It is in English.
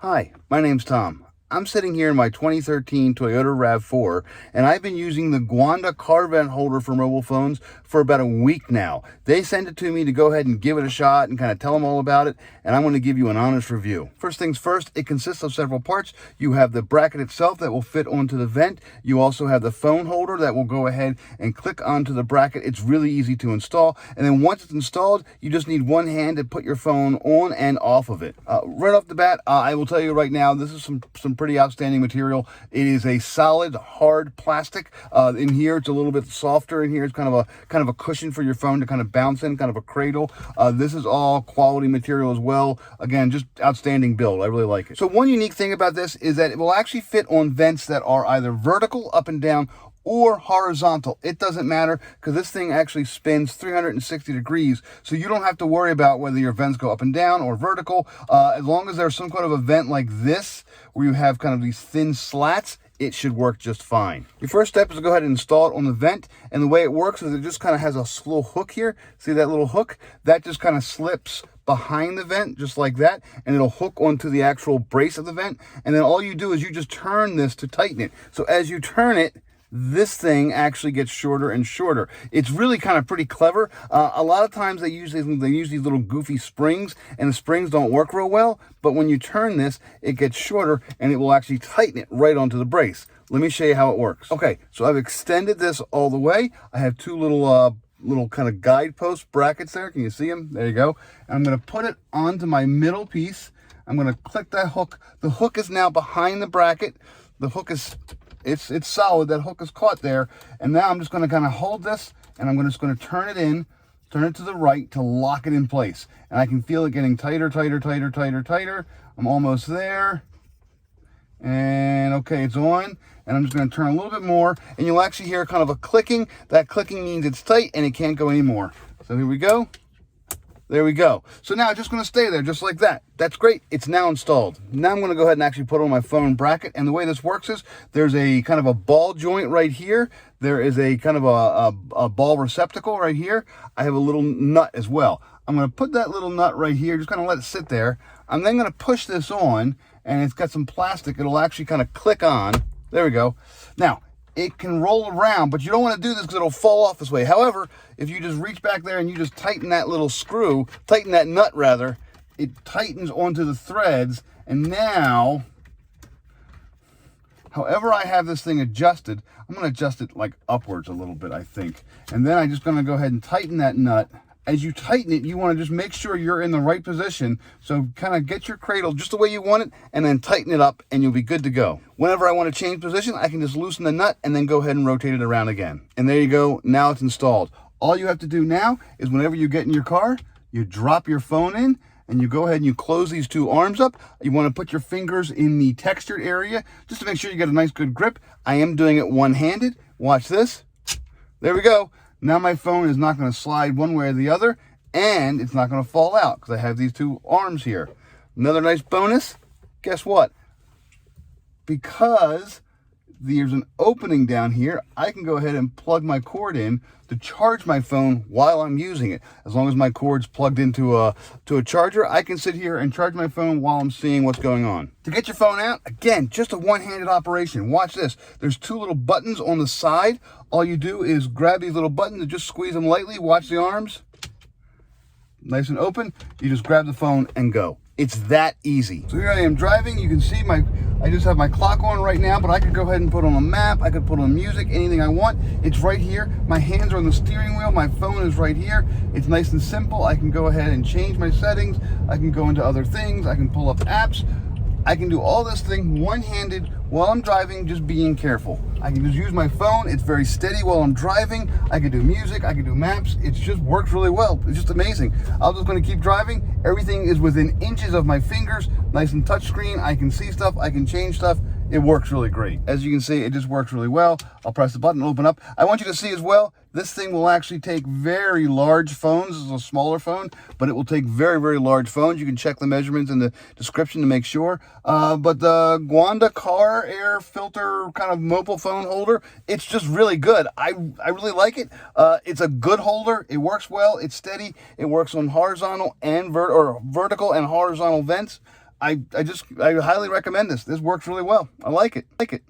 Hi, my name's Tom. I'm sitting here in my 2013 Toyota RAV4, and I've been using the Guanda car vent holder for mobile phones for about a week now. They sent it to me to go ahead and give it a shot and kind of tell them all about it, and I'm going to give you an honest review. First things first, it consists of several parts. You have the bracket itself that will fit onto the vent. You also have the phone holder that will go ahead and click onto the bracket. It's really easy to install, and then once it's installed, you just need one hand to put your phone on and off of it. Right off the bat, I will tell you right now, this is some pretty outstanding material. It is a solid, hard plastic. In here, it's a little bit softer. In here, it's kind of a cushion for your phone to kind of bounce in, kind of a cradle. This is all quality material as well. Again, just outstanding build. I really like it. So one unique thing about this is that it will actually fit on vents that are either vertical, up and down, or horizontal. It doesn't matter because this thing actually spins 360 degrees, so you don't have to worry about whether your vents go up and down or vertical. As long as there's some kind of a vent like this where you have kind of these thin slats, it should work just fine. Your first step is to go ahead and install it on the vent, and the way it works is it just kind of has a little hook here. See that little hook? That just kind of slips behind the vent just like that, and it'll hook onto the actual brace of the vent, and then all you do is you just turn this to tighten it. So as you turn it, this thing actually gets shorter and shorter. It's really kind of pretty clever. A lot of times they use these little goofy springs, and the springs don't work real well, but when you turn this, it gets shorter, and it will actually tighten it right onto the brace. Let me show you how it works. Okay, so I've extended this all the way. I have two little kind of guidepost brackets there. Can you see them? There you go. And I'm going to put it onto my middle piece. I'm going to click that hook. The hook is now behind the bracket. The hook is it's solid. That hook is caught there, and now I'm just going to kind of hold this, and I'm just going to turn it to the right to lock it in place, and I can feel it getting tighter, tighter, tighter, tighter, tighter. I'm almost there, and okay, it's on, and I'm just going to turn a little bit more, and you'll actually hear kind of a clicking. That clicking means it's tight and it can't go anymore. So here we go. There we go. So now it's just going to stay there just like that. That's great. It's now installed. Now I'm going to go ahead and actually put on my phone bracket. And the way this works is there's a kind of a ball joint right here. There is a kind of a ball receptacle right here. I have a little nut as well. I'm going to put that little nut right here, just kind of let it sit there. I'm then going to push this on, and it's got some plastic. It'll actually kind of click on. There we go. Now, it can roll around, but you don't want to do this because it'll fall off this way. However, if you just reach back there and you just tighten that little screw, tighten that nut rather, it tightens onto the threads. And now, however I have this thing adjusted, I'm going to adjust it like upwards a little bit, I think. And then I'm just going to go ahead and tighten that nut. As you tighten it, you want to just make sure you're in the right position. So kind of get your cradle just the way you want it, and then tighten it up, and you'll be good to go. Whenever I want to change position, I can just loosen the nut and then go ahead and rotate it around again. And there you go. Now it's installed. All you have to do now is whenever you get in your car, you drop your phone in, and you go ahead and you close these two arms up. You want to put your fingers in the textured area just to make sure you get a nice good grip. I am doing it one-handed. Watch this. There we go. Now my phone is not going to slide one way or the other, and it's not going to fall out because I have these two arms here. Another nice bonus, guess what? Because there's an opening down here, I can go ahead and plug my cord in to charge my phone while I'm using it. As long as my cord's plugged into a charger, I can sit here and charge my phone while I'm seeing what's going on. To get your phone out, again, just a one-handed operation. Watch this. There's two little buttons on the side. All you do is grab these little buttons and just squeeze them lightly. Watch the arms. Nice and open. You just grab the phone and go. It's that easy. So here I am driving. You can see I just have my clock on right now, but I could go ahead and put on a map. I could put on music, anything I want. It's right here. My hands are on the steering wheel. My phone is right here. It's nice and simple. I can go ahead and change my settings. I can go into other things. I can pull up apps. I can do all this thing one-handed while I'm driving, just being careful. I can just use my phone. It's very steady while I'm driving. I can do music. I can do maps. It just works really well. It's just amazing. I'm just going to keep driving. Everything is within inches of my fingers. Nice and touchscreen. I can see stuff. I can change stuff. It works really great. As you can see, it just works really well. I'll press the button, open up. I want you to see as well, this thing will actually take very large phones. This is a smaller phone, but it will take very, very large phones. You can check the measurements in the description to make sure. But the Guanda car air filter kind of mobile phone holder, it's just really good. I really like it. It's a good holder. It works well. It's steady. It works on horizontal and vertical and horizontal vents. I highly recommend this. This works really well. I like it.